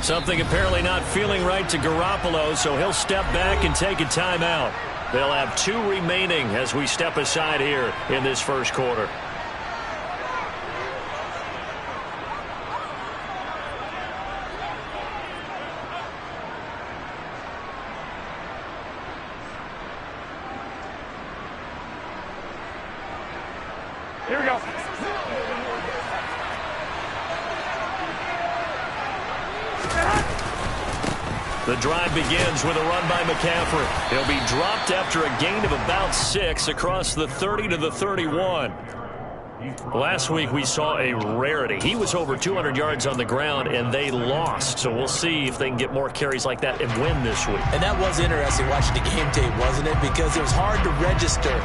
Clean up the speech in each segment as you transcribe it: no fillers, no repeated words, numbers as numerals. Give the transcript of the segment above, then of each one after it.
Something apparently not feeling right to Garoppolo, so he'll step back and take a timeout. They'll have 2 remaining as we step aside here in this first quarter. Here we go. The drive begins with a run by McCaffrey. He'll be dropped after a gain of about 6 across the 30 to the 31. Last week we saw a rarity. He was over 200 yards on the ground, and they lost. So we'll see if they can get more carries like that and win this week. And that was interesting watching the game tape, wasn't it? Because it was hard to register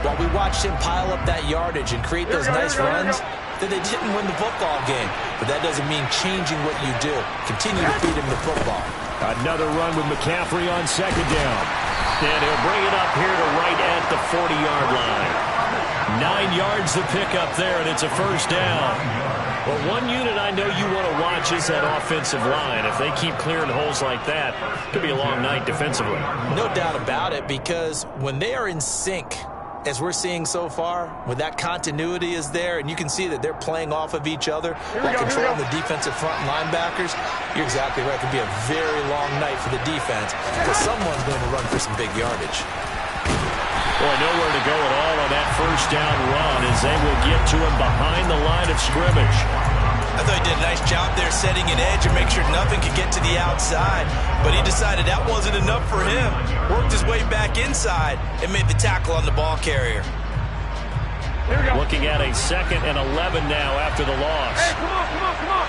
while we watched him pile up that yardage and create those nice runs that they didn't win the football game. But that doesn't mean changing what you do. Continue to feed him the football. Another run with McCaffrey on second down. And he'll bring it up here to right at the 40-yard line. 9 yards to pick up there, and it's a first down. Well, one unit I know you want to watch is that offensive line. If they keep clearing holes like that, it could be a long night defensively. No doubt about it, because when they are in sync, as we're seeing so far, when that continuity is there, and you can see that they're playing off of each other while controlling the defensive front linebackers, you're exactly right. It could be a very long night for the defense because someone's going to run for some big yardage. Boy, nowhere to go at all on that first down run as they will get to him behind the line of scrimmage. I thought he did a nice job there setting an edge and make sure nothing could get to the outside. But he decided that wasn't enough for him. Worked his way back inside and made the tackle on the ball carrier. Looking at a 2nd and 11 now after the loss. Hey, come on, come on, come on.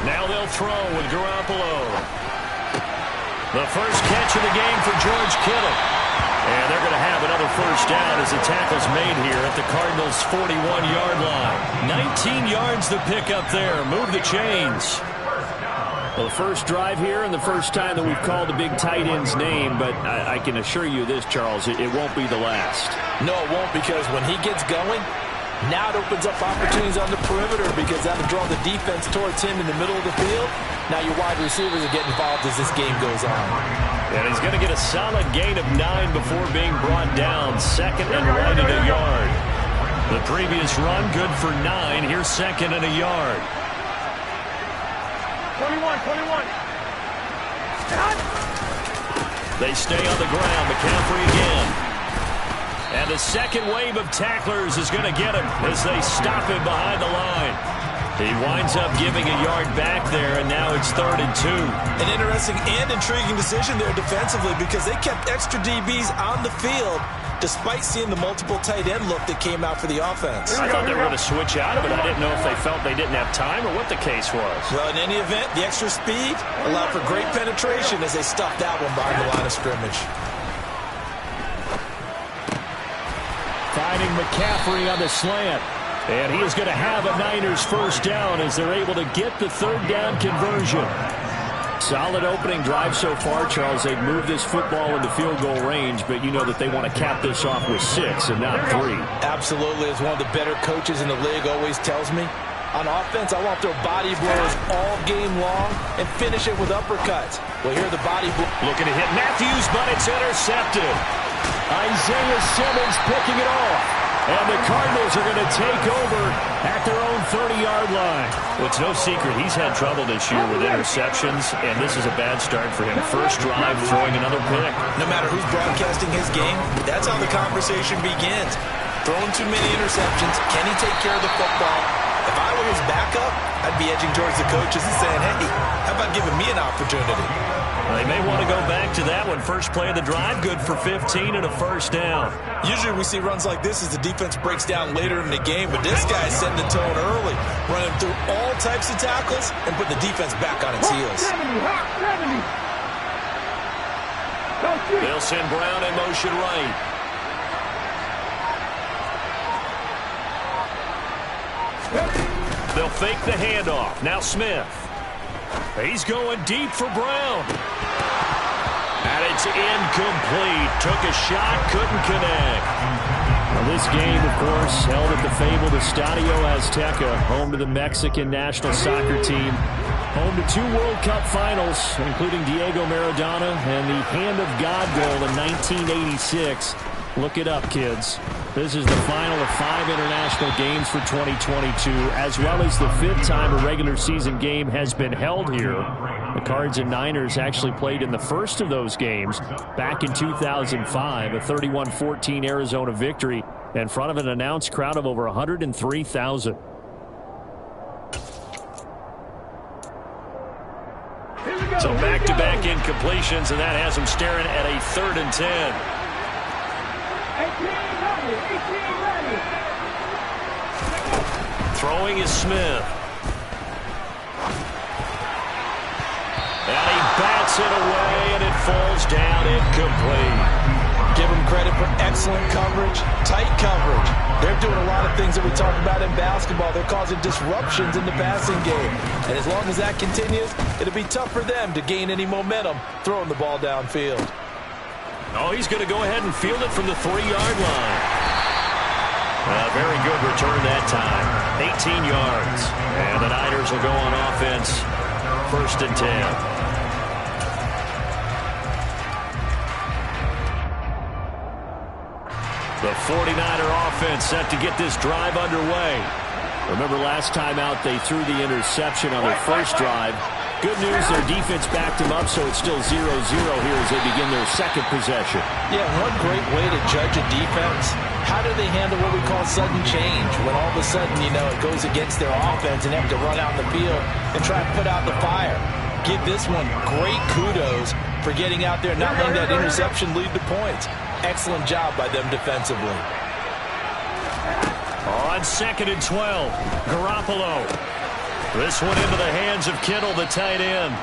Now they'll throw with Garoppolo. The first catch of the game for George Kittle. And they're going to have another first down as the tackle's made here at the Cardinals' 41-yard line. 19 yards to pick up there. Move the chains. Well, the first drive here and the first time that we've called the big tight end's name, but I can assure you this, Charles, it won't be the last. No, it won't, because when he gets going, now it opens up opportunities on the perimeter because that'll draw the defense towards him in the middle of the field. Now your wide receivers will get involved as this game goes on. And he's going to get a solid gain of 9 before being brought down. 2nd and right at a yard. The previous run good for 9. Here's 2nd and a yard. 21. They stay on the ground. McCaffrey again. And the second wave of tacklers is going to get him as they stop him behind the line. He winds up giving a yard back there, and now it's 3rd and 2. An interesting and intriguing decision there defensively because they kept extra DBs on the field despite seeing the multiple tight end look that came out for the offense. I thought they were going to switch out of it. I didn't know if they felt they didn't have time or what the case was. Well, in any event, the extra speed allowed for great penetration as they stuffed that one behind the line of scrimmage. Finding McCaffrey on the slant. And he is going to have a Niners first down as they're able to get the 3rd down conversion. Solid opening drive so far, Charles. They've moved this football into field goal range, but you know that they want to cap this off with 6 and not 3. Absolutely. As one of the better coaches in the league always tells me, on offense, I want their body blows all game long and finish it with uppercuts. Well, here are the body blows. Looking to hit Matthews, but it's intercepted. Isaiah Simmons picking it off. And the Cardinals are going to take over at their own 30-yard line. Well, it's no secret he's had trouble this year with interceptions, and this is a bad start for him. First drive, throwing another pick. No matter who's broadcasting his game, that's how the conversation begins. Throwing too many interceptions. Can he take care of the football? If I were his backup, I'd be edging towards the coaches and saying, hey, how about giving me an opportunity? They may want to go back to that one. First play of the drive, good for 15 and a first down. Usually we see runs like this as the defense breaks down later in the game, but this guy's setting the tone early, running through all types of tackles and putting the defense back on its heels. They'll send Brown in motion right. They'll fake the handoff. Now Smith. He's going deep for Brown. And it's incomplete. Took a shot, couldn't connect. Now this game, of course, held at the fabled Estadio Azteca, home to the Mexican national soccer team. Home to 2 World Cup finals, including Diego Maradona and the Hand of God goal in 1986. Look it up, kids. This is the final of 5 international games for 2022, as well as the 5th time a regular season game has been held here. The Cards and Niners actually played in the first of those games back in 2005, a 31-14 Arizona victory in front of an announced crowd of over 103,000. So back-to-back incompletions, and that has him staring at a 3rd and 10. Throwing is Smith. And he bats it away, and it falls down incomplete. Give them credit for excellent coverage, tight coverage. They're doing a lot of things that we talk about in basketball. They're causing disruptions in the passing game. And as long as that continues, it'll be tough for them to gain any momentum throwing the ball downfield. Oh, he's going to go ahead and field it from the 3-yard line. Very good return that time. 18 yards. And the Niners will go on offense. 1st and 10. The 49er offense set to get this drive underway. Remember last time out they threw the interception on their first drive. Good news, their defense backed them up, so it's still 0-0 here as they begin their 2nd possession. Yeah, one great way to judge a defense. How do they handle what we call sudden change? When all of a sudden, you know, it goes against their offense and they have to run out in the field and try to put out the fire. Give this one great kudos for getting out there and not letting that interception lead to points. Excellent job by them defensively. On 2nd and 12, Garoppolo. This one into the hands of Kittle, the tight end.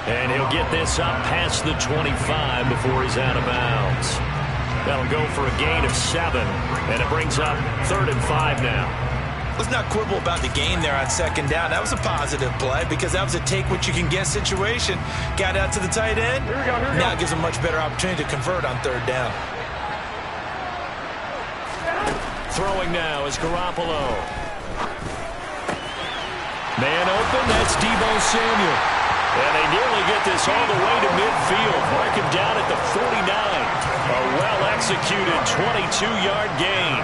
And he'll get this up past the 25 before he's out of bounds. That'll go for a gain of 7, and it brings up 3rd and 5 now. Let's not quibble about the gain there on 2nd down. That was a positive play because that was a take-what-you-can-get situation. Got out to the tight end. Here we go. Now it gives a much better opportunity to convert on 3rd down. Throwing now is Garoppolo. Man open, that's Deebo Samuel. And they nearly get this all the way to midfield. Mark him down at the 49. A well-executed 22-yard gain.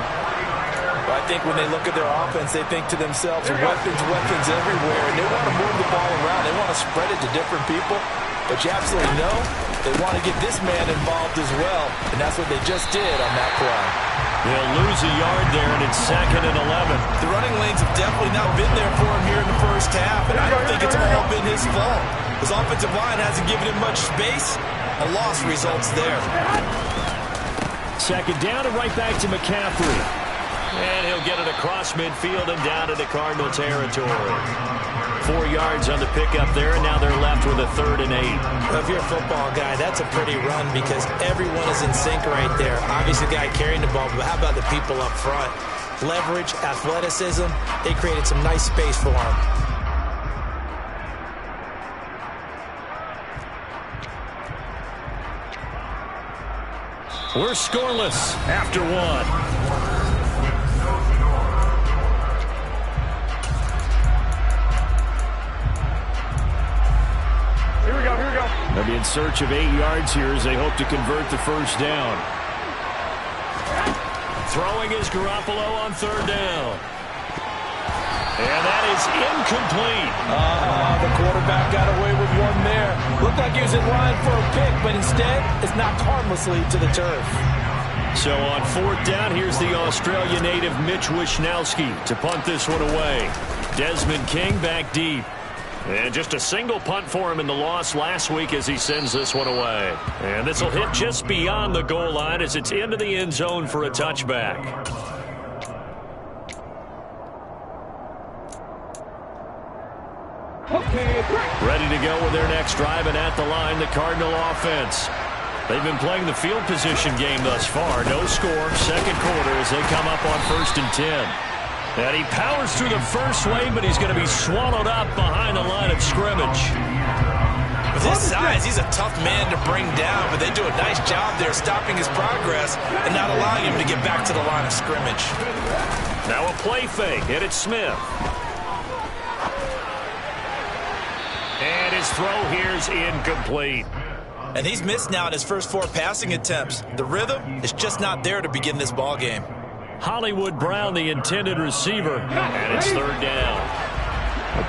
I think when they look at their offense, they think to themselves, weapons everywhere, and they want to move the ball around. They want to spread it to different people. But you absolutely know they want to get this man involved as well, and that's what they just did on that play. They'll lose a yard there, and it's 2nd and 11. The running lanes have definitely not been there for him here in the first half, and I don't think it's all been his fault. His offensive line hasn't given him much space. A loss results there. 2nd down and right back to McCaffrey. And he'll get it across midfield and down into Cardinal territory. 4 yards on the pickup there, and now they're left with a 3rd and 8. Well, if you're a football guy, that's a pretty run because everyone is in sync right there. Obviously, the guy carrying the ball, but how about the people up front? Leverage, athleticism, they created some nice space for him. We're scoreless after 1. They'll be in search of 8 yards here as they hope to convert the 1st down. Throwing is Garoppolo on 3rd down. And that is incomplete. The quarterback got away with one there. Looked like he was in line for a pick, but instead it's knocked harmlessly to the turf. So on 4th down, here's the Australia native Mitch Wishnowsky to punt this one away. Desmond King back deep. And just a single punt for him in the loss last week as he sends this one away. And this will hit just beyond the goal line as it's into the end zone for a touchback. Ready to go with their next drive, and at the line, the Cardinal offense. They've been playing the field position game thus far. No score, 2nd quarter as they come up on 1st and 10. And he powers through the first wave, but he's going to be swallowed up behind the line of scrimmage. With his size, he's a tough man to bring down, but they do a nice job there stopping his progress and not allowing him to get back to the line of scrimmage. Now a play fake, and it's Smith. throw here's incomplete. And he's missed now in his first 4 passing attempts. The rhythm is just not there to begin this ball game. Hollywood Brown, the intended receiver, and it's 3rd down.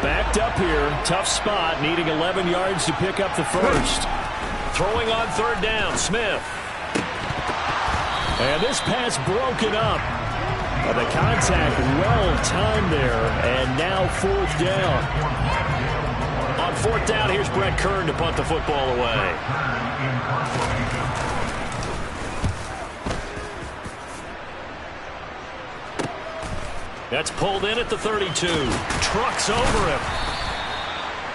Backed up here, tough spot, needing 11 yards to pick up the first. Throwing on 3rd down, Smith. And this pass broken up. The contact well timed there, and now 4th down. On 4th down, here's Brett Kern to punt the football away. That's pulled in at the 32. Trucks over him.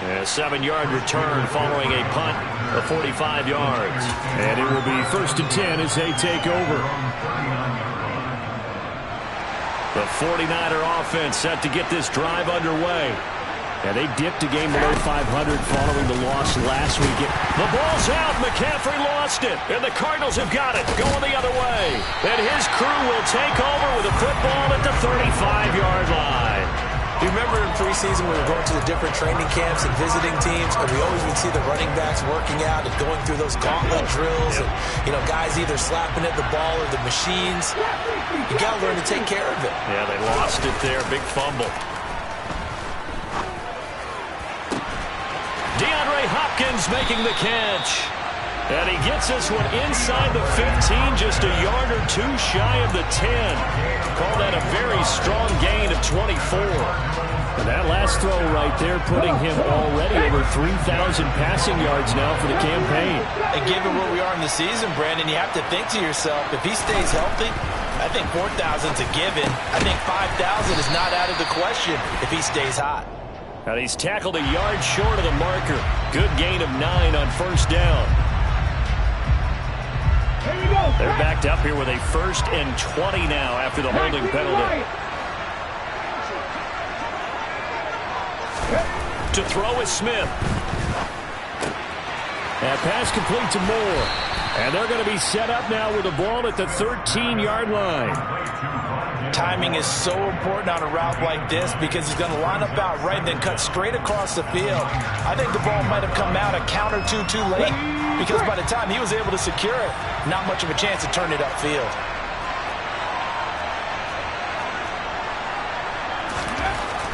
And a 7-yard return following a punt of 45 yards. And it will be 1st and 10 as they take over. The 49er offense set to get this drive underway. And they dipped a game below 500 following the loss last week. The ball's out. McCaffrey lost it. And the Cardinals have got it going the other way. And his crew will take over with a football at the 35-yard line. You remember in preseason we were going to the different training camps and visiting teams, and we always would see the running backs working out and going through those gauntlet drills, and guys either slapping at the ball or the machines. You got to learn to take care of it. Yeah, they lost it there. Big fumble. DeAndre Hopkins making the catch. And he gets this one inside the 15, just a yard or 2 shy of the 10. Call that a very strong gain of 24. And that last throw right there putting him already over 3,000 passing yards now for the campaign. And given where we are in the season, Brandon, you have to think to yourself, if he stays healthy, I think 4,000's a given. I think 5,000 is not out of the question if he stays hot. And he's tackled a yard short of the marker. Good gain of 9 on 1st down. They're backed up here with a 1st and 20 now after the holding penalty. To throw is Smith. And pass complete to Moore. And they're going to be set up now with the ball at the 13-yard line. Timing is so important on a route like this because he's going to line up out right and then cut straight across the field. I think the ball might have come out a count or two too late because by the time he was able to secure it, not much of a chance to turn it upfield.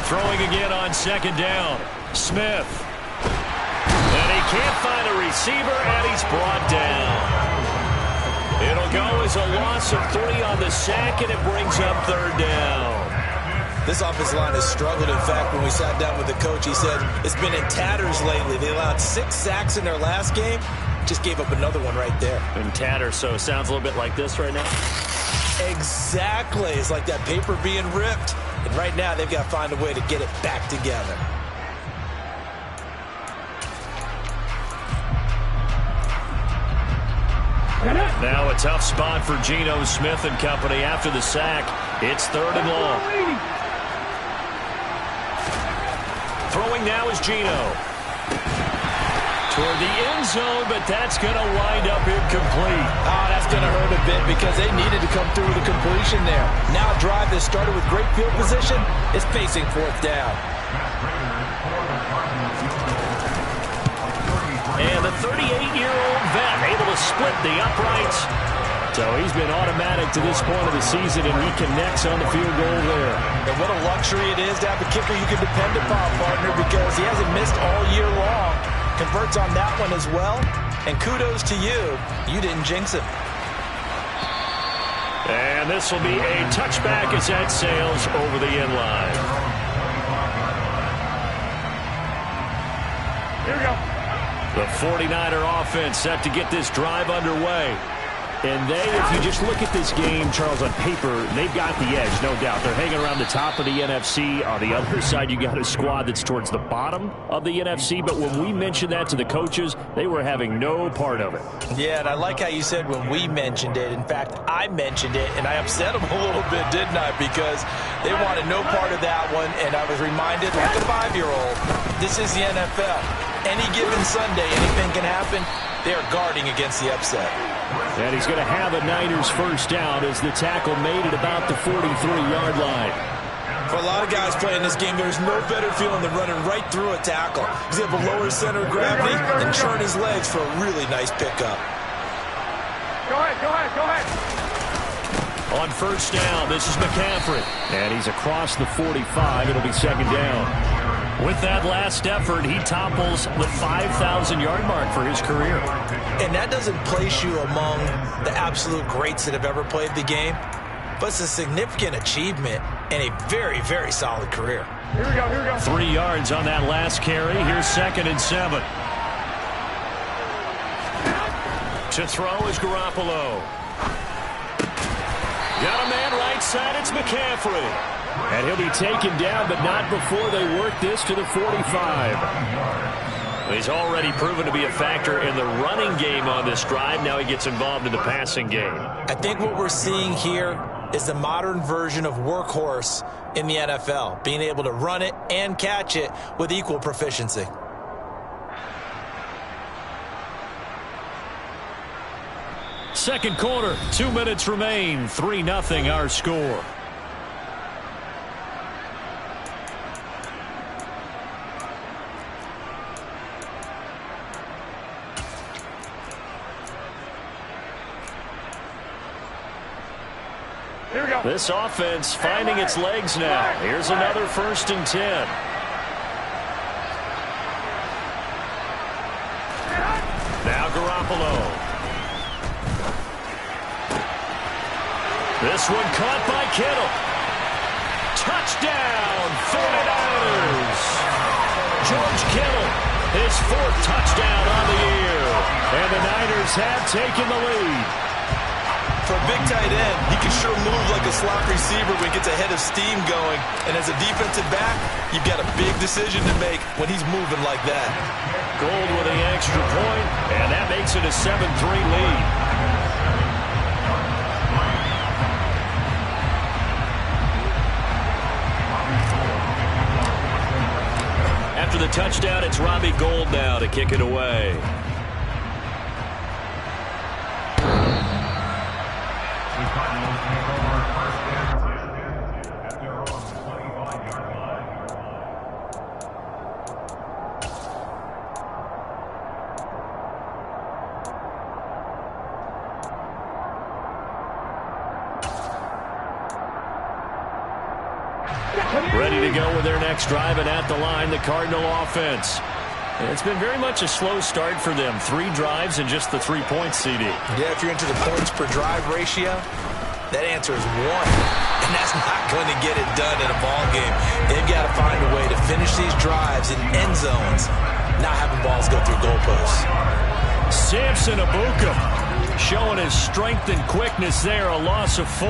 Throwing again on 2nd down. Smith. And he can't find a receiver, and he's brought down. It'll go as a loss of 3 on the sack, and it brings up 3rd down. This offensive line has struggled. In fact, when we sat down with the coach, he said it's been in tatters lately. They allowed 6 sacks in their last game. Just gave up another one right there. In tatters, so it sounds a little bit like this right now? Exactly. It's like that paper being ripped. And right now, they've got to find a way to get it back together. Now a tough spot for Geno Smith and company after the sack. It's 3rd and long. Throwing now is Geno. Toward the end zone, but that's going to wind up incomplete. Oh, that's going to hurt a bit because they needed to come through with a completion there. Now a drive that started with great field position is facing 4th down. And the 38-year-old vet able to split the uprights. So he's been automatic to this point of the season, and he connects on the field goal there. And what a luxury it is to have a kicker you can depend upon, partner, because he hasn't missed all year long. Converts on that one as well. And kudos to you. You didn't jinx him. And this will be a touchback as that sails over the end line. Here we go. The 49er offense set to get this drive underway. And they, if you just look at this game, Charles, on paper, they've got the edge, no doubt. They're hanging around the top of the NFC. On the other side, you got a squad that's towards the bottom of the NFC. But when we mentioned that to the coaches, they were having no part of it. Yeah, and I like how you said when we mentioned it. In fact, I mentioned it, and I upset them a little bit, didn't I? Because they wanted no part of that one, and I was reminded, like a 5-year-old, this is the NFL. Any given Sunday, anything can happen. They are guarding against the upset. And he's going to have a Niners first down as the tackle made at about the 43-yard line. For a lot of guys playing this game, there's no better feeling than running right through a tackle. He's able to lower his center of gravity and churn his legs for a really nice pickup. Go ahead, go ahead, go ahead. On first down, this is McCaffrey. And he's across the 45. It'll be second down. With that last effort, he topples the 5,000-yard mark for his career. And that doesn't place you among the absolute greats that have ever played the game, but it's a significant achievement and a very, very solid career. Here we go, here we go. 3 yards on that last carry. Here's 2nd and 7. To throw is Garoppolo. Got a man right side. It's McCaffrey. And he'll be taken down, but not before they work this to the 45. He's already proven to be a factor in the running game on this drive. Now he gets involved in the passing game. I think what we're seeing here is the modern version of workhorse in the NFL, being able to run it and catch it with equal proficiency. Second quarter, 2 minutes remain. 3-0 our score. Here we go. This offense finding its legs now. Here's another 1st and 10. Now Garoppolo. This one caught by Kittle. Touchdown, 49ers. George Kittle, his 4th touchdown on the year. And the Niners have taken the lead. For a big tight end, he can sure move like a slot receiver when he gets a head of steam going. And as a defensive back, you've got a big decision to make when he's moving like that. Gold with the extra point, and that makes it a 7-3 lead. After the touchdown, it's Robbie Gould now to kick it away. Ready to go with their next drive, and at the line, the Cardinal offense. It's been very much a slow start for them. 3 drives and just the 3 points, CD. Yeah, if you're into the points per drive ratio, that answer is 1. And that's not going to get it done in a ball game. They've got to find a way to finish these drives in end zones, not having balls go through goalposts. Samson Abuka showing his strength and quickness there, a loss of 4.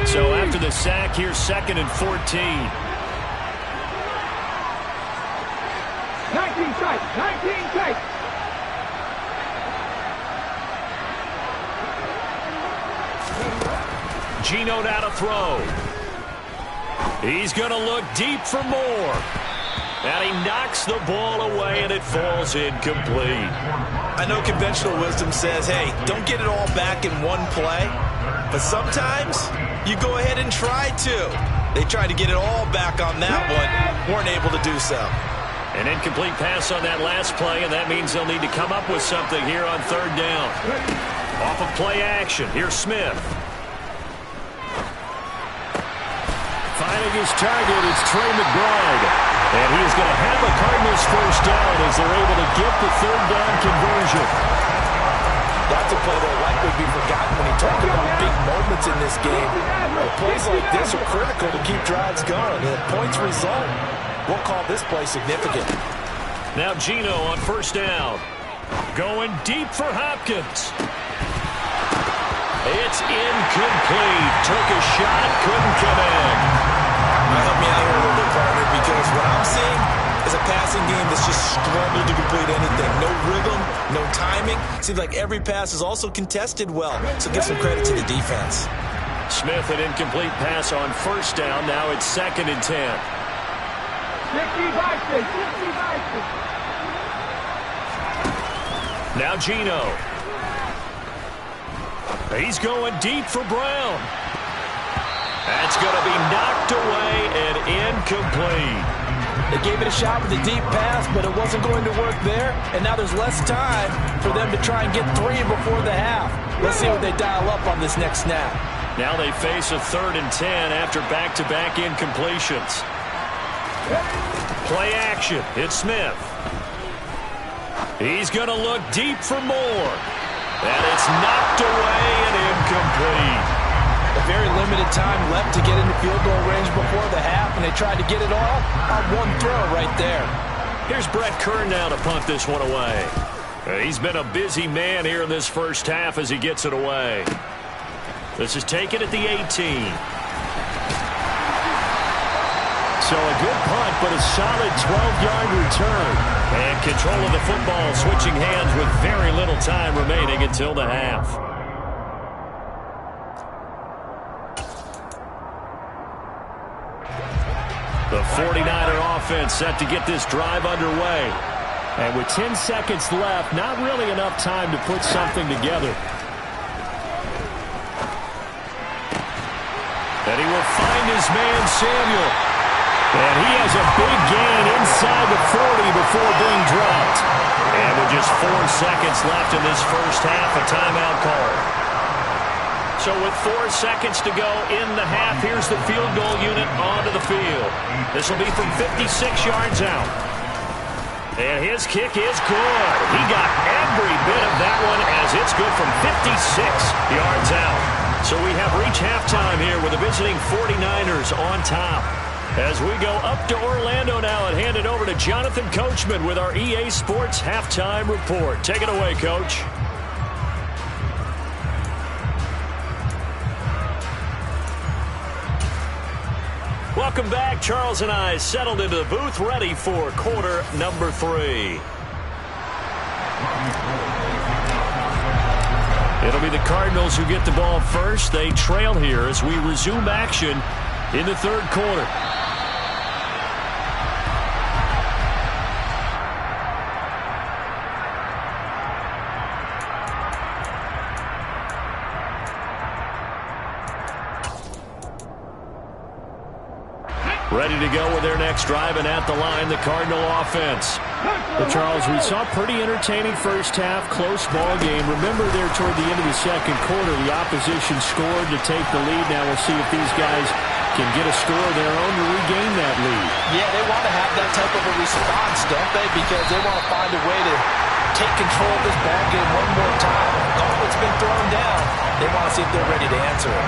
So after the sack, here's 2nd and 14. 19 tight, 19 tight. Geno now to throw. He's going to look deep for more. And he knocks the ball away, and it falls incomplete. I know conventional wisdom says, hey, don't get it all back in one play. But sometimes you go ahead and try to. They tried to get it all back on that one. Weren't able to do so. An incomplete pass on that last play, and that means they'll need to come up with something here on 3rd down. Off of play action, here's Smith. Finding his target, it's Trey McBride. And he's going to have the Cardinals 1st down as they're able to get the 3rd down conversion. That's a play that will likely be forgotten when you talk about big moments in this game. But plays like this are critical to keep drives going. And if points result, we'll call this play significant. Now Geno on 1st down. Going deep for Hopkins. It's incomplete. Took a shot, couldn't connect. Help me out here a little bit, partner, because what I'm seeing is a passing game that's just struggled to complete anything. No rhythm, no timing. Seems like every pass is also contested well, so give some credit to the defense. Smith, an incomplete pass on 1st down. Now it's 2nd and 10. 60 Now Geno. He's going deep for Brown. That's going to be knocked away and incomplete. They gave it a shot with a deep pass, but it wasn't going to work there. And now there's less time for them to try and get 3 before the half. Let's see what they dial up on this next snap. Now they face a 3rd and 10 after back-to-back incompletions. Play action. It's Smith. He's going to look deep for more. And it's knocked away and incomplete. A very limited time left to get into field goal range before the half, and they tried to get it all on one throw right there. Here's Brett Kern now to punt this one away. He's been a busy man here in this first half as he gets it away. This is taken at the 18. So a good punt, but a solid 12-yard return. And control of the football switching hands with very little time remaining until the half. The 49er offense set to get this drive underway. And with 10 seconds left, not really enough time to put something together. And he will find his man, Samuel. And he has a big gain inside the 40 before being dropped. And with just 4 seconds left in this first half, a timeout call. So with 4 seconds to go in the half, here's the field goal unit onto the field. This will be from 56 yards out. And his kick is good. He got every bit of that one as it's good from 56 yards out. So we have reached halftime here with the visiting 49ers on top. As we go up to Orlando now and hand it over to Jonathan Coachman with our EA Sports Halftime Report. Take it away, Coach. Welcome back. Charles and I settled into the booth, ready for quarter number 3. It'll be the Cardinals who get the ball first. They trail here as we resume action in the 3rd quarter. Ready to go with their next drive, and at the line, the Cardinal offense. Well, Charles, we saw a pretty entertaining first half, close ball game. Remember there toward the end of the 2nd quarter, the opposition scored to take the lead. Now we'll see if these guys can get a score of their own to regain that lead. Yeah, they want to have that type of a response, don't they? Because they want to find a way to take control of this ball game one more time. All it's been thrown down, they want to see if they're ready to answer it.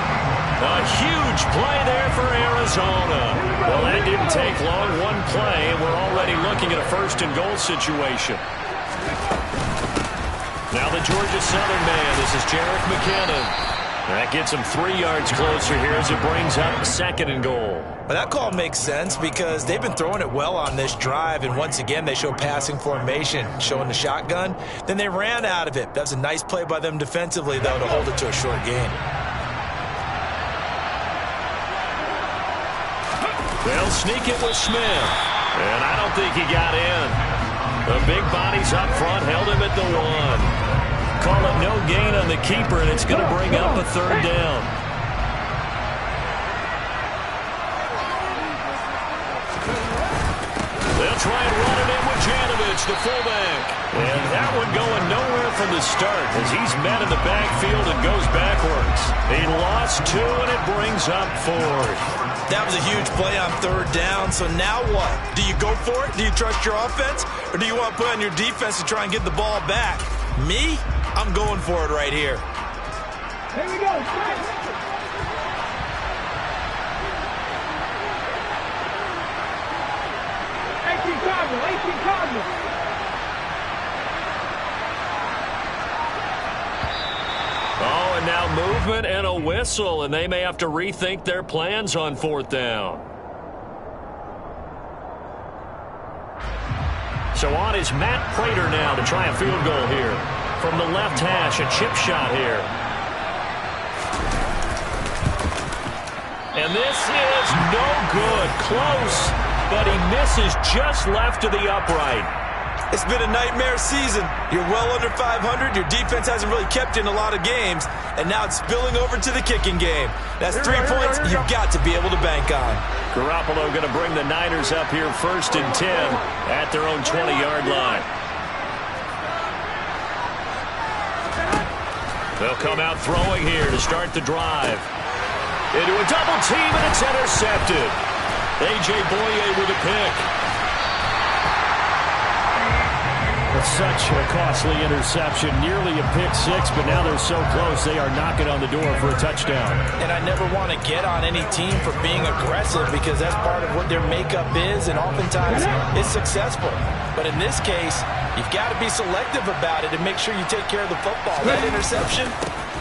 A huge play there for Arizona. Well, that didn't take long. One play, and we're already looking at a 1st and goal situation. Now the Georgia Southern man. This is Jerick McKinnon. That gets him 3 yards closer here as it brings up 2nd and goal. Well, that call makes sense because they've been throwing it well on this drive, and once again they show passing formation, showing the shotgun. Then they ran out of it. That's a nice play by them defensively, though, to hold it to a short gain. They'll sneak it with Smith. And I don't think he got in. The big bodies up front held him at the 1. Call it no gain on the keeper, and it's going to bring up a 3rd down. They'll try and run it in with Janovich, the fullback. And that one going nowhere from the start as he's met in the backfield and goes backwards. He lost 2, and it brings up 4th. That was a huge play on 3rd down, so now what? Do you go for it? Do you trust your offense? Or do you want to put on your defense to try and get the ball back? Me? I'm going for it right here. Here we go. 18 Cardinals. Oh, and now movement and a whistle, and they may have to rethink their plans on 4th down. So on is Matt Prater now to try a field goal here. From the left hash, a chip shot here. And this is no good. Close, but he misses just left of the upright. It's been a nightmare season. You're well under 500. Your defense hasn't really kept you in a lot of games. And now it's spilling over to the kicking game. That's 3 points you've got to be able to bank on. Garoppolo going to bring the Niners up here 1st and 10 at their own 20-yard line. They'll come out throwing here to start the drive. Into a double team, and it's intercepted. A.J. Boye with a pick. It's such a costly interception, nearly a pick six, but now they're so close they are knocking on the door for a touchdown. And I never want to get on any team for being aggressive because that's part of what their makeup is, and oftentimes it's successful. But in this case, you've got to be selective about it and make sure you take care of the football. That interception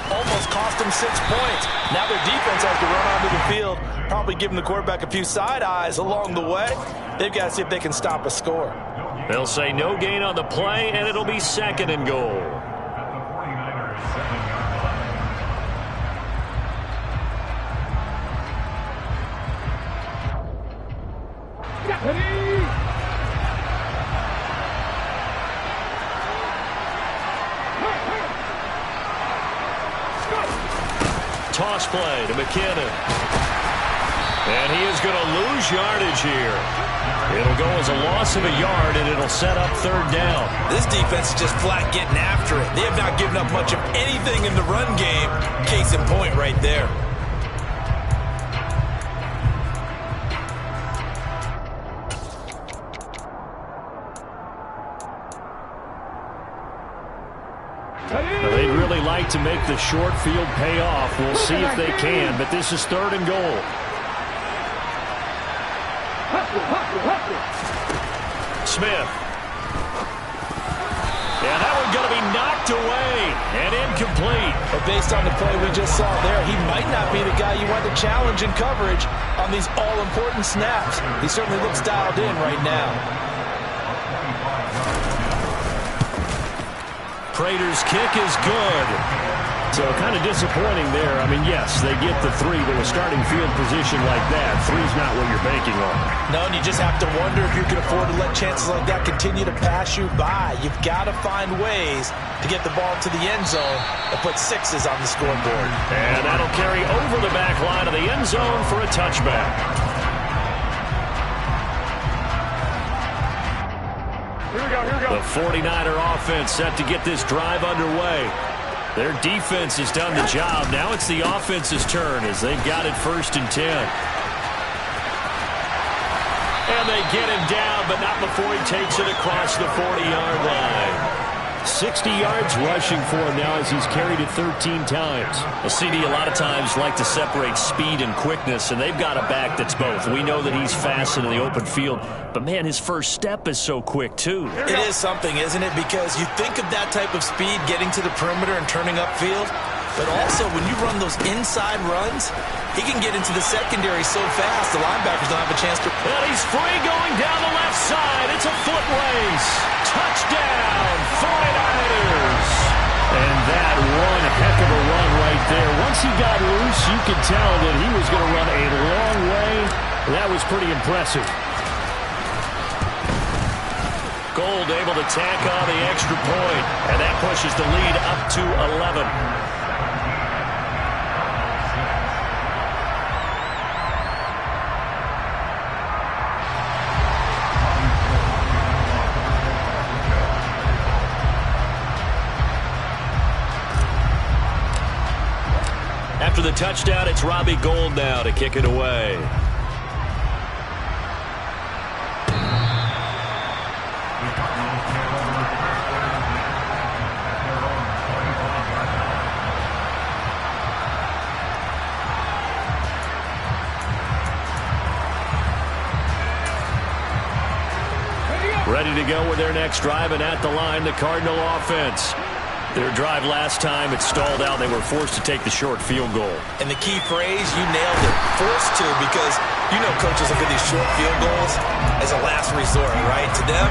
almost cost them 6 points. Now their defense has to run onto the field, probably giving the quarterback a few side eyes along the way. They've got to see if they can stop a score. They'll say no gain on the play, and it'll be 2nd and goal. Toss play to McKinnon. And he is going to lose yardage here. It'll go as a loss of a yard, and it'll set up 3rd down. This defense is just flat getting after it. They have not given up much of anything in the run game. Case in point right there. They'd really like to make the short field pay off. We'll see if they can, but this is 3rd and goal. Smith. And that one's going to be knocked away and incomplete. But based on the play we just saw there, he might not be the guy you want to challenge in coverage on these all-important snaps. He certainly looks dialed in right now. Prater's kick is good. So kind of disappointing there. I mean, yes, they get the 3, but with starting field position like that, 3's not what you're banking on. No, and you just have to wonder if you can afford to let chances like that continue to pass you by. You've got to find ways to get the ball to the end zone and put 6s on the scoreboard. And that'll carry over the back line of the end zone for a touchback. Here we go. The 49er offense set to get this drive underway. Their defense has done the job. Now it's the offense's turn as they've got it 1st and 10. And they get him down, but not before he takes it across the 40-yard line. 60 yards rushing for him now as he's carried it 13 times. Well, CD a lot of times like to separate speed and quickness, and they've got a back that's both. We know that he's fast in the open field, but, man, his first step is so quick, too. It is something, isn't it? Because you think of that type of speed getting to the perimeter and turning upfield, but also when you run those inside runs, he can get into the secondary so fast the linebackers don't have a chance to. And he's free going down the left side. It's a foot race. Touchdown, 49ers. And that one heck of a run right there. Once he got loose, you could tell that he was going to run a long way. That was pretty impressive. Gold able to tack on the extra point, and that pushes the lead up to 11. After the touchdown, it's Robbie Gould now to kick it away. Ready to go with their next drive, and at the line, the Cardinal offense. Their drive last time, it stalled out. They were forced to take the short field goal. And the key phrase, you nailed it, forced to, because you know coaches look at these short field goals as a last resort, right? To them,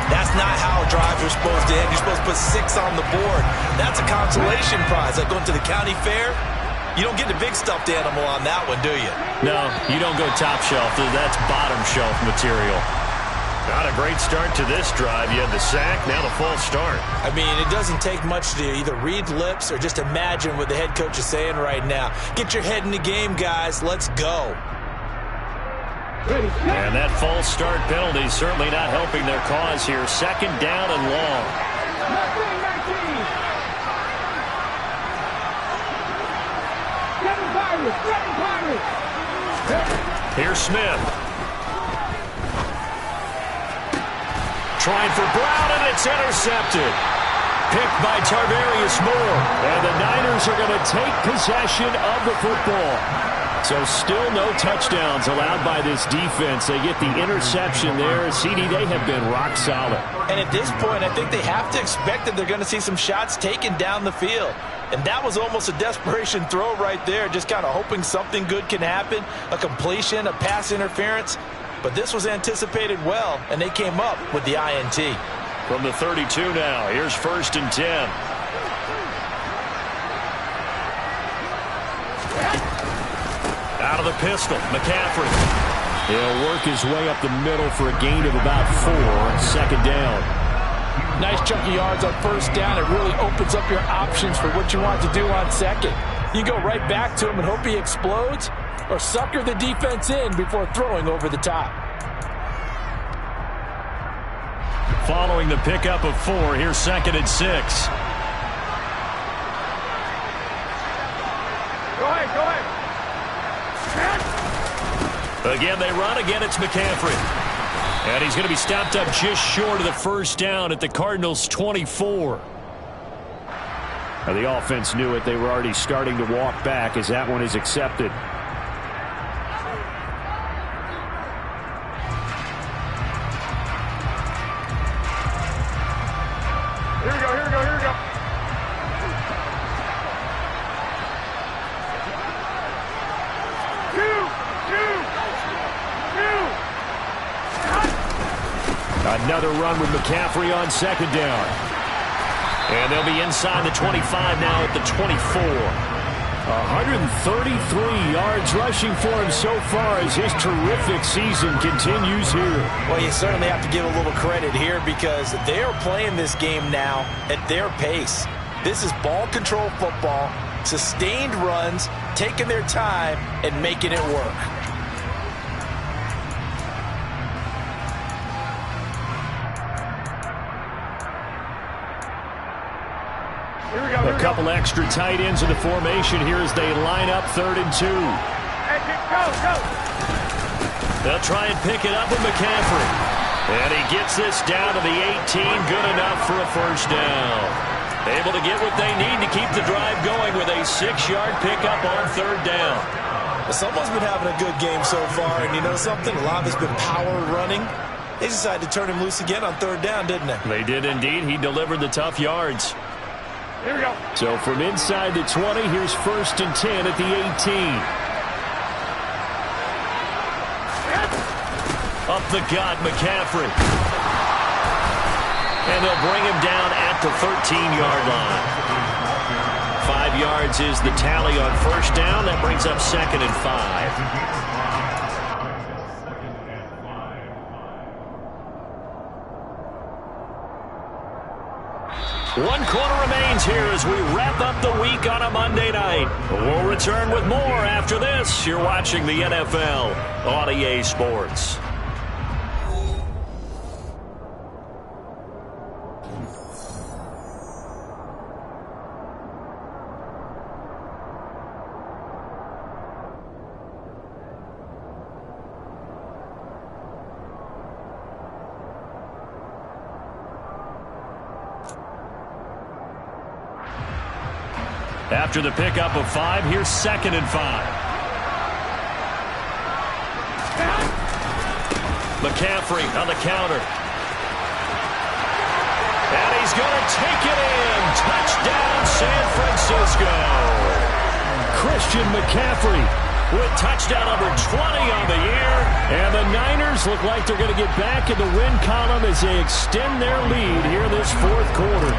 that's not how drives are supposed to end. You're supposed to put 6 on the board. That's a consolation prize. Like going to the county fair, you don't get the big stuffed animal on that one, do you? No, you don't go top shelf. That's bottom shelf material. Not a great start to this drive. You had the sack, now the false start. I mean, it doesn't take much to either read lips or just imagine what the head coach is saying right now. Get your head in the game, guys. Let's go. And that false start penalty certainly not helping their cause here. Second down and long. Here's Smith. Trying for Brown, and it's intercepted. Picked by Tarvarius Moore. And the Niners are going to take possession of the football. So still no touchdowns allowed by this defense. They get the interception there. CD, they have been rock solid. And at this point, I think they have to expect that they're going to see some shots taken down the field. And that was almost a desperation throw right there, just kind of hoping something good can happen, a completion, a pass interference. But this was anticipated well, and they came up with the INT. From the 32 now, here's 1st and 10. Out of the pistol, McCaffrey. He'll work his way up the middle for a gain of about 4. Second down. Nice chunk of yards on 1st down. It really opens up your options for what you want to do on 2nd. You go right back to him and hope he explodes, or sucker the defense in before throwing over the top. Following the pickup of 4, here's 2nd and 6. Go ahead. Again, they run. Again, it's McCaffrey. And he's going to be stopped up just short of the 1st down at the Cardinals' 24. Now, the offense knew it. They were already starting to walk back as that one is accepted. Here we go. Another run with McCaffrey on 2nd down. And they'll be inside the 25 now at the 24. 133 yards rushing for him so far as his terrific season continues here. Well, you certainly have to give a little credit here because they are playing this game now at their pace. This is ball control football, sustained runs, taking their time, and making it work. A couple extra tight ends in the formation here as they line up 3rd and 2. Go. They'll try and pick it up with McCaffrey. And he gets this down to the 18. Good enough for a 1st down. Able to get what they need to keep the drive going with a 6-yard pickup on 3rd down. Someone's been having a good game so far, and you know something? A lot has been power running. They decided to turn him loose again on 3rd down, didn't they? They did indeed. He delivered the tough yards. Here we go. So from inside the 20, here's 1st and 10 at the 18. Up the gut, McCaffrey. And they'll bring him down at the 13-yard line. 5 yards is the tally on 1st down. That brings up 2nd and 5. One quarter remains here as we wrap up the week on a Monday night. We'll return with more after this. You're watching the NFL on EA Sports. After the pickup of 5, here's 2nd and 5. McCaffrey on the counter. And he's going to take it in. Touchdown, San Francisco. Christian McCaffrey with touchdown number 20 on the year. And the Niners look like they're going to get back in the win column as they extend their lead here this 4th quarter.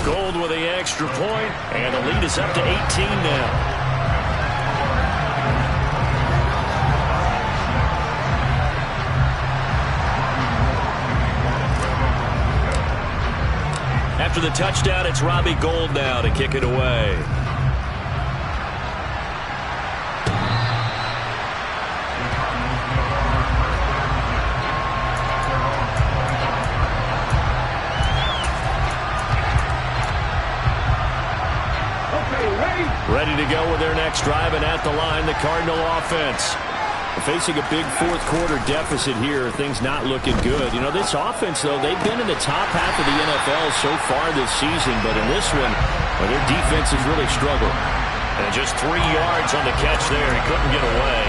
Gold with the extra point, and the lead is up to 18 now. After the touchdown, it's Robbie Gould now to kick it away. Ready to go with their next drive, and at the line, the Cardinal offense. Facing a big fourth quarter deficit here, things not looking good. You know, this offense, though, they've been in the top half of the NFL so far this season, but in this one, well, their defense has really struggled. And just 3 yards on the catch there. He couldn't get away.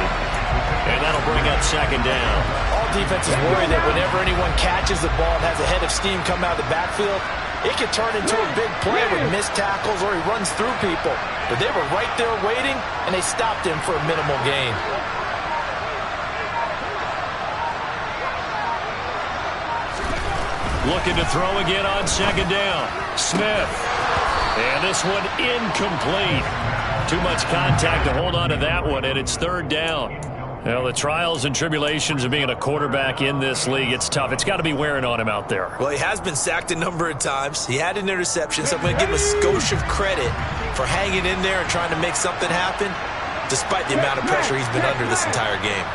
And that'll bring up second down. All defenses worry that whenever anyone catches the ball and has a head of steam come out of the backfield, it could turn into a big play with missed tackles or he runs through people. But they were right there waiting, and they stopped him for a minimal gain. Looking to throw again on second down. Smith. And this one incomplete. Too much contact to hold on to that one, and it's third down. Well, the trials and tribulations of being a quarterback in this league, it's tough. It's got to be wearing on him out there. Well, he has been sacked a number of times. He had an interception, so I'm going to give him a skosh of credit for hanging in there and trying to make something happen, despite the amount of pressure he's been under this entire game.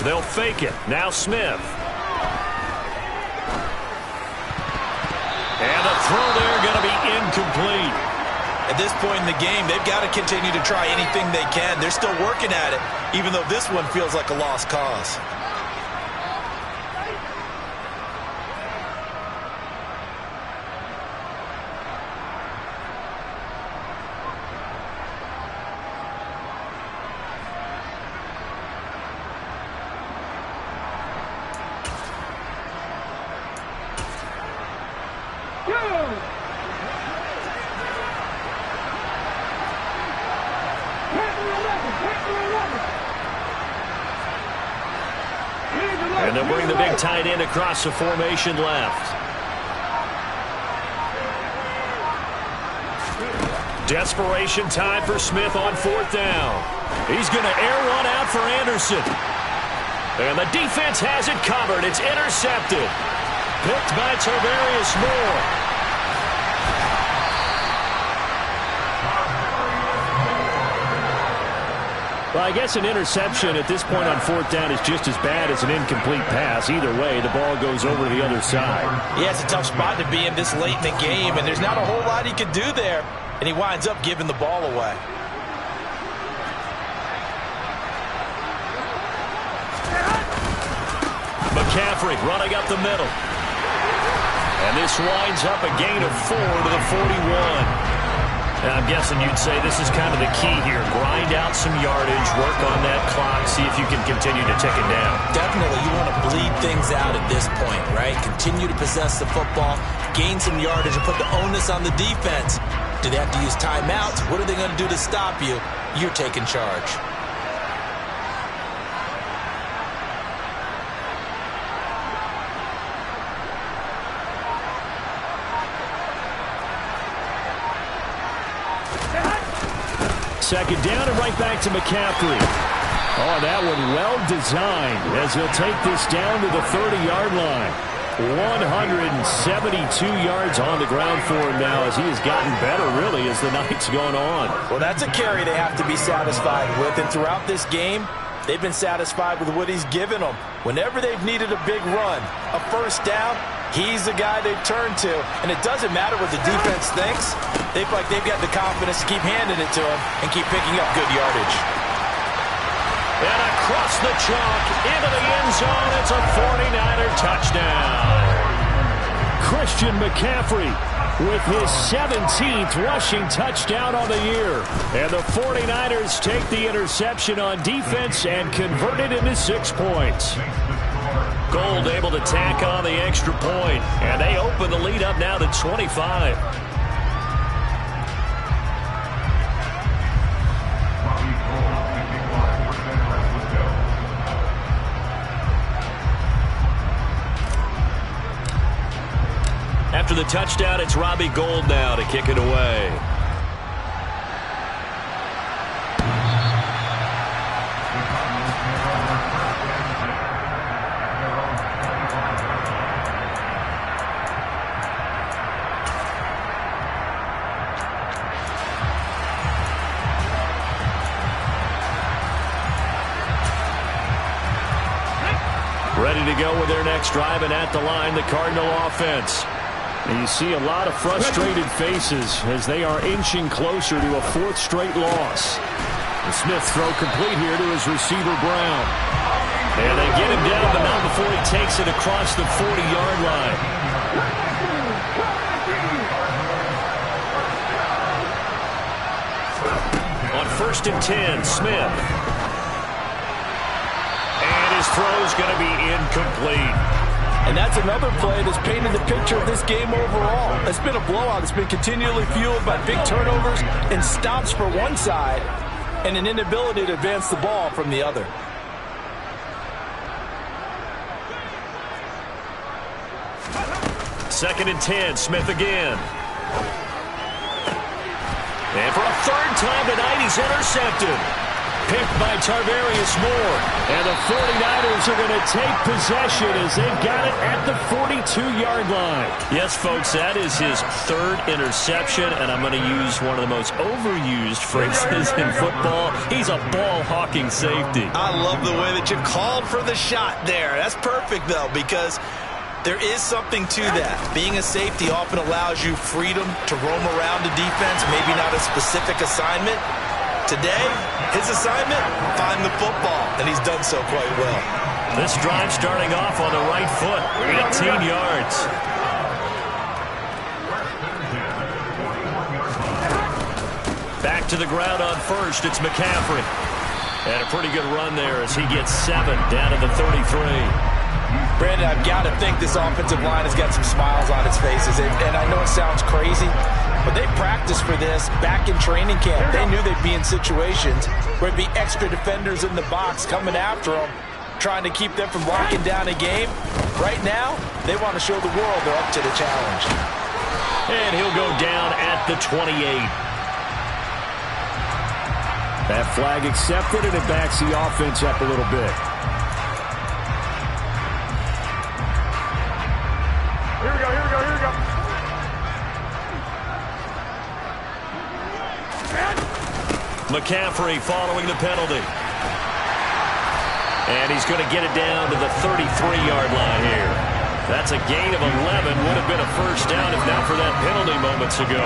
They'll fake it. Now Smith. And the throw there going to be incomplete. At this point in the game, they've got to continue to try anything they can. They're still working at it, even though this one feels like a lost cause. And they'll bring the big tight end across the formation left. Desperation time for Smith on fourth down. He's going to air one out for Anderson. And the defense has it covered. It's intercepted. Picked by Tavarius Moore. Well, I guess an interception at this point on fourth down is just as bad as an incomplete pass. Either way, the ball goes over to the other side. Yeah, it's a tough spot to be in this late in the game, and there's not a whole lot he could do there, and he winds up giving the ball away. McCaffrey running up the middle. And this winds up a gain of 4 to the 41. I'm guessing you'd say this is kind of the key here. Grind out some yardage, work on that clock, see if you can continue to tick it down. Definitely, you want to bleed things out at this point, right? Continue to possess the football, gain some yardage, and put the onus on the defense. Do they have to use timeouts? What are they going to do to stop you? You're taking charge. Second down and right back to McCaffrey. Oh, that one well designed as he'll take this down to the 30-yard line. 172 yards on the ground for him now as he has gotten better, really, as the night's gone on. Well, that's a carry they have to be satisfied with, and throughout this game, they've been satisfied with what he's given them. Whenever they've needed a big run, a first down, he's the guy they've turned to. And it doesn't matter what the defense thinks. They feel like they've got the confidence to keep handing it to him and keep picking up good yardage. And across the chalk, into the end zone, it's a 49er touchdown. Christian McCaffrey with his 17th rushing touchdown on the year. And the 49ers take the interception on defense and convert it into 6 points. Gould able to tack on the extra point, and they open the lead up now to 25. After the touchdown, it's Robbie Gould now to kick it away. Ready to go with their next drive, and at the line, the Cardinal offense. And you see a lot of frustrated faces as they are inching closer to a fourth straight loss. The Smith throw complete here to his receiver, Brown. And they get him down, but not before he takes it across the 40-yard line. On 1st and 10, Smith. His throw's going to be incomplete. And that's another play that's painted the picture of this game overall. It's been a blowout. It's been continually fueled by big turnovers and stops for one side and an inability to advance the ball from the other. Second and 10, Smith again. And for a third time tonight, he's intercepted. Picked by Tarvarius Moore. And the 49ers are going to take possession as they've got it at the 42-yard line. Yes, folks, that is his third interception, and I'm going to use one of the most overused phrases in football. He's a ball-hawking safety. I love the way that you called for the shot there. That's perfect, though, because there is something to that. Being a safety often allows you freedom to roam around the defense, maybe not a specific assignment. Today, his assignment, find the football, and he's done so quite well. This drive starting off on the right foot, 18 yards. Back to the ground on first, it's McCaffrey. And a pretty good run there as he gets 7 down to the 33. Brandon, I've got to think this offensive line has got some smiles on its faces. And I know it sounds crazy, but they practiced for this back in training camp. They knew they'd be in situations where there'd be extra defenders in the box coming after them, trying to keep them from locking down a game. Right now, they want to show the world they're up to the challenge. And he'll go down at the 28. That flag accepted, and it backs the offense up a little bit. Here we go, here we go, here we go. McCaffrey following the penalty. And he's going to get it down to the 33-yard line here. That's a gain of 11. Would have been a first down if not for that penalty moments ago.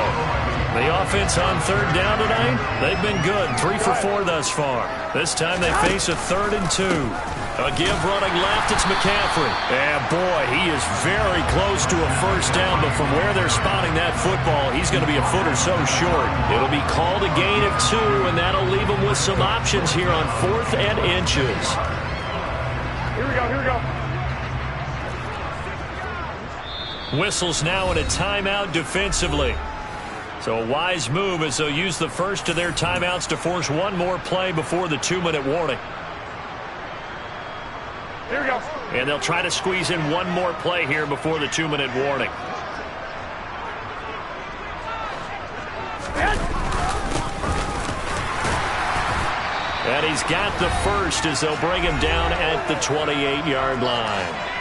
The offense on third down tonight, they've been good. 3 for 4 thus far. This time they face a 3rd and 2. A give running left, it's McCaffrey. And boy, he is very close to a first down, but from where they're spotting that football, he's going to be a foot or so short. It'll be called a gain of 2, and that'll leave him with some options here on 4th and inches. Here we go, here we go. Whistles now in a timeout defensively. So a wise move as they'll use the first of their timeouts to force one more play before the 2-minute warning. Here we go. And they'll try to squeeze in one more play here before the 2-minute warning. And he's got the first as they'll bring him down at the 28-yard line.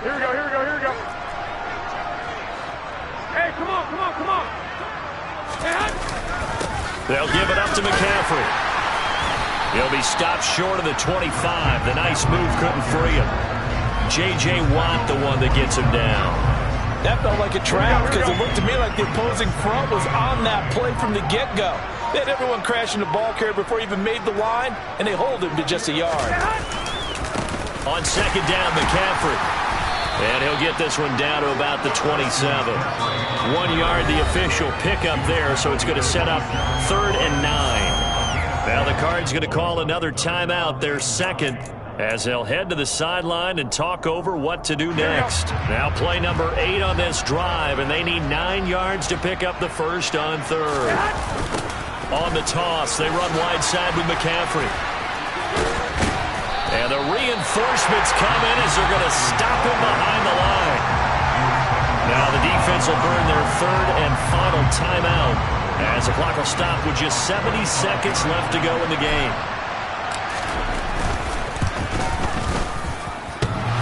Here we go, here we go, here we go. Hey, come on, come on, come on. Hey, they'll give it up to McCaffrey. He'll be stopped short of the 25. The nice move couldn't free him. J.J. Watt, the one that gets him down. That felt like a trap because it looked to me like the opposing front was on that play from the get-go. They had everyone crashing the ball carrier before he even made the line, and they hold him to just a yard. On second down, McCaffrey. And he'll get this one down to about the 27. 1 yard, the official pickup there, so it's going to set up 3rd and 9. Now the Cards going to call another timeout, their second, as they'll head to the sideline and talk over what to do next. Now play number 8 on this drive, and they need 9 yards to pick up the first on 3rd. On the toss, they run wide side with McCaffrey. And the reinforcements come in as they're going to stop him behind the line. Now the defense will burn their third and final timeout as the clock will stop with just 70 seconds left to go in the game.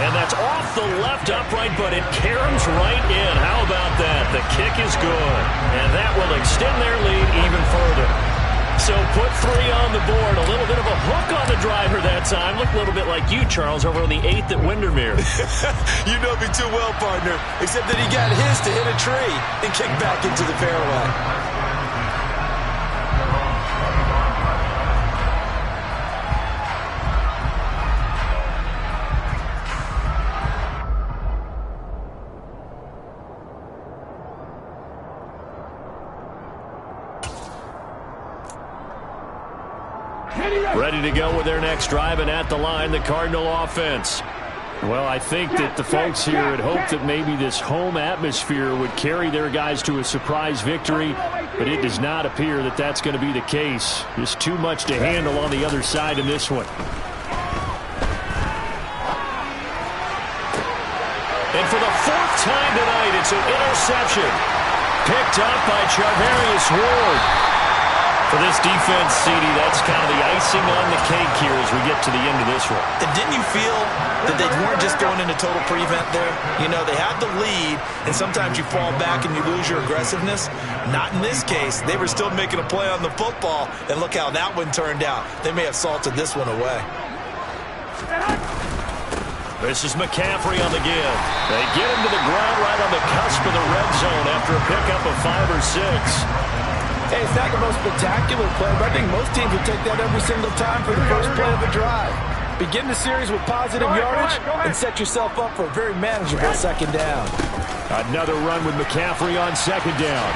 And that's off the left upright, but it caroms right in. How about that? The kick is good. And that will extend their lead even further. So put 3 on the board. A little bit of a hook on the driver that time. Looked a little bit like you, Charles, over on the 8th at Windermere. You know me too well, partner. Except that he got his to hit a tree and kick back into the fairway. Ready to go with their next drive, and at the line, the Cardinal offense. Well, I think that the folks here had hoped that maybe this home atmosphere would carry their guys to a surprise victory, but it does not appear that that's going to be the case. Just too much to handle on the other side in this one. And for the 4th time tonight, it's an interception. Picked up by Charvarius Ward. For this defense, CD, that's kind of the icing on the cake here as we get to the end of this one. And didn't you feel that they weren't just going into total prevent there? You know, they had the lead, and sometimes you fall back and you lose your aggressiveness. Not in this case. They were still making a play on the football, and look how that one turned out. They may have salted this one away. This is McCaffrey on the give. They get him to the ground right on the cusp of the red zone after a pickup of 5 or 6. Hey, it's not the most spectacular play, but I think most teams would take that every single time for the first play of the drive. Begin the series with positive yardage and set yourself up for a very manageable second down. Another run with McCaffrey on second down.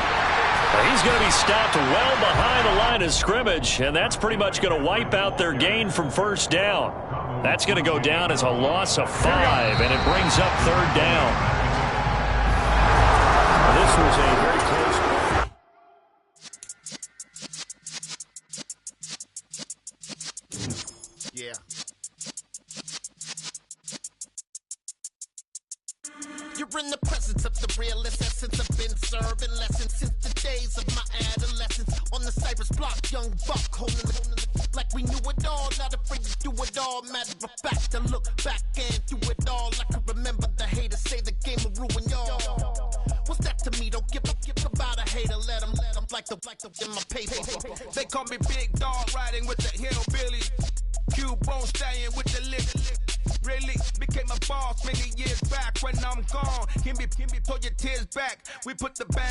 He's going to be stopped well behind the line of scrimmage, and that's pretty much going to wipe out their gain from first down. That's going to go down as a loss of 5, and it brings up third down. This was a very close one. Yeah. You're in the presence of the realest essence. I've been serving lessons since the days of my adolescence. On the Cypress block, young buck holding it like we knew it all. Not afraid to do it all. Matter of fact, I look back and do it all. I can remember the haters say the game will ruin y'all. What's that to me? Don't give about a hater. Let them like the in my paper. They call me Big Dog, riding with the hillbillies. Cubone staying with the lick. Really became a boss many years back when I'm gone. Give me, pull your tears back. We put the bang.